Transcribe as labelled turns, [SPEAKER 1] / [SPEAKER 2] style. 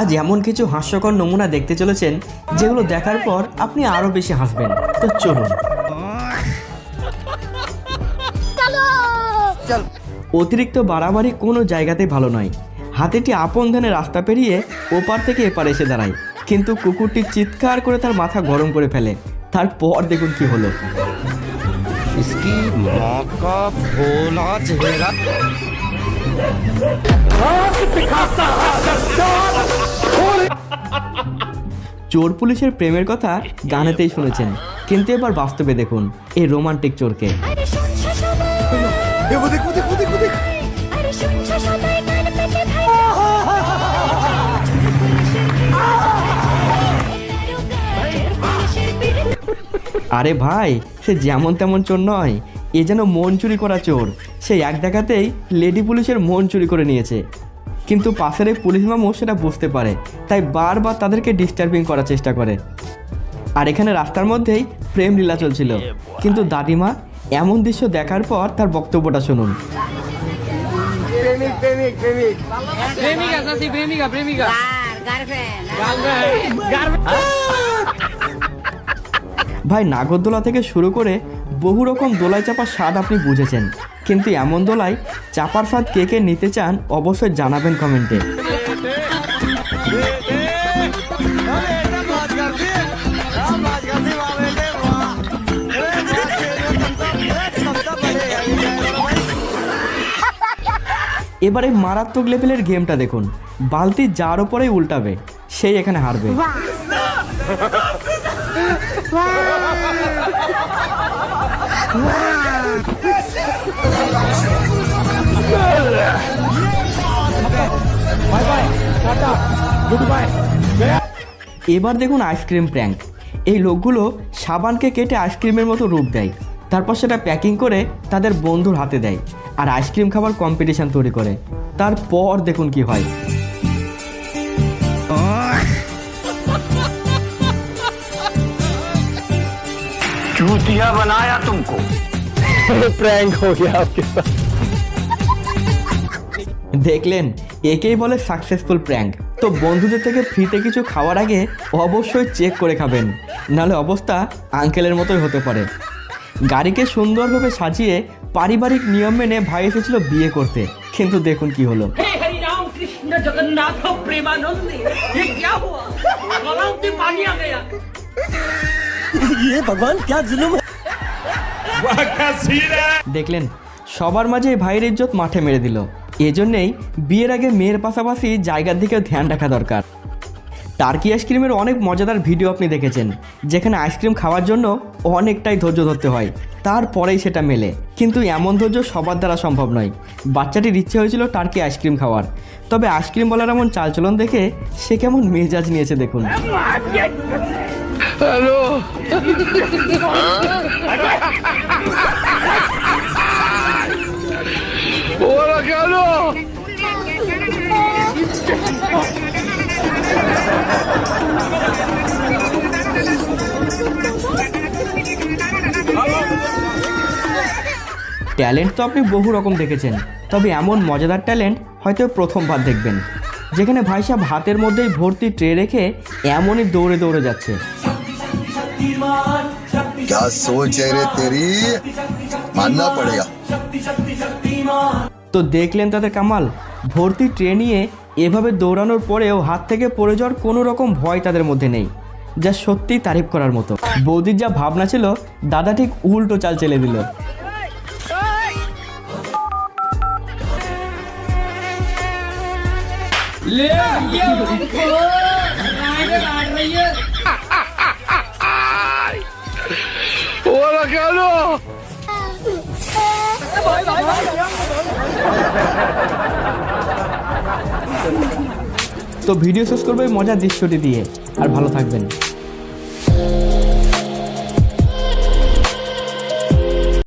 [SPEAKER 1] আজ এমন কিছু হাস্যকর নমুনা দেখতে চলেছেন যেগুলো দেখার পর আপনি আরো বেশি হাসবেন। তো চলুন। অতিরিক্ত বাড়াবাড়ি কোনো জায়গাতেই ভালো নয়। হাতিটি আপন ধানে রাস্তা পেরিয়ে ওপার থেকে এপার এসে দাঁড়ায়, কিন্তু কুকুরটি চিৎকার করে তার মাথা গরম করে ফেলে। তারপর দেখুন কি হলো। চোর পুলিশের প্রেমের কথা গানেতেই শুনেছেন, কিন্তু এবার বাস্তবে দেখুন এই রোমান্টিক চোরকে। আরে ভাই, সে যেমন তেমন চোর নয়, এ যেন মন চুরি করা চোর। সে এক দেখাতেই লেডি পুলিশের মন চুরি করে নিয়েছে, কিন্তু পাশের এই পুলিশ মামু সেটা বুঝতে পারে, তাই বারবার তাদেরকে ডিস্টার্বিং করার চেষ্টা করে। আর এখানে রাস্তার মধ্যেই প্রেম লীলা চলছিল, কিন্তু দাদিমা এমন দৃশ্য দেখার পর তার বক্তব্যটা শুনুন। ভাই, নাগরদোলা থেকে শুরু করে বহু রকম দোলায় চাপার স্বাদ আপনি বুঝেছেন, কিন্তু এমন দোলায় চাপার স্বাদ কে কে নিতে চান অবশ্যই জানাবেন কমেন্টে। এবারে মারাত্মক লেভেলের গেমটা দেখুন। বালতি যার ওপরেই উল্টাবে সেই এখানে হারবে। এবার দেখুন আইসক্রিম প্র্যাঙ্ক। এই লোকগুলো সাবানকে কেটে আইসক্রিমের মতো রূপ দেয়, তারপর সেটা প্যাকিং করে তাদের বন্ধুর হাতে দেয় আর আইসক্রিম খাবার কম্পিটিশন তৈরি করে। তারপর দেখুন কি হয়।
[SPEAKER 2] चूतिया बनाया तुमको। प्रैंक हो गया आपके साथ।
[SPEAKER 1] দেখলেন, একেই বলে সাকসেসফুল প্র্যাঙ্ক। তো বন্ধুদের থেকে ফ্রিতে কিছু খাওয়ার আগে অবশ্যই চেক করে খাবেন, নাহলে অবস্থা আঙ্কেলের মতোই হতে পারে। গাড়িকে সুন্দরভাবে সাজিয়ে পারিবারিক নিয়ম মেনে ভাই এসেছিল বিয়ে করতে, কিন্তু দেখুন কি হলো।
[SPEAKER 3] जगन्नाथ प्रेमानंद, ये क्या हुआ? गलाव में पानी आ गया। ये भगवान क्या जुल्म है?
[SPEAKER 1] দেখলেন, সবার মাঝে ভাইয়ের ইজ্জত মাঠে মেরে দিল। এজন্যই বিয়ের আগে মেয়ের পাশাপাশি জায়গার দিকেও ধ্যান রাখা দরকার। টার্কি আইসক্রিমের অনেক মজাদার ভিডিও আপনি দেখেছেন, যেখানে আইসক্রিম খাওয়ার জন্য অনেকটাই ধৈর্য ধরতে হয়, তারপরেই সেটা মেলে। কিন্তু এমন ধৈর্য সবার দ্বারা সম্ভব নয়। বাচ্চাটির ইচ্ছে হয়েছিল টার্কি আইসক্রিম খাওয়ার, তবে আইসক্রিম বলার এমন চালচলন দেখে সে কেমন মেজাজ নিয়েছে দেখুন।
[SPEAKER 2] हेलो ওরা কেন?
[SPEAKER 1] ট্যালেন্ট তো আপনি বহু রকম দেখেছেন, তবে এমন মজাদার ট্যালেন্ট হয়তো প্রথমবার দেখবেন, যেখানে ভাই সাহেব হাতের মধ্যেই ভর্তি ট্রে রেখে এমনই দৌড়ে দৌড়ে যাচ্ছে।
[SPEAKER 4] क्या सोच है रे तेरी, मानना पड़ेगा।
[SPEAKER 1] তো দেখলেন তাদের কামাল। ভর্তি ট্রে নিয়ে এভাবে দৌড়ানোর পরেও হাত থেকে পড়ে যাওয়ার কোনো রকম ভয় তাদের মধ্যে নেই, যা সত্যিই তারিফ করার মতো। বৌদির যা ভাবনা ছিল, দাদা ঠিক উল্টো চাল চেলে দিল।
[SPEAKER 2] ওরা কেন?
[SPEAKER 1] তো ভিডিও শেষ করবে মজার দৃশ্যটি দিয়ে। আর ভালো থাকবেন।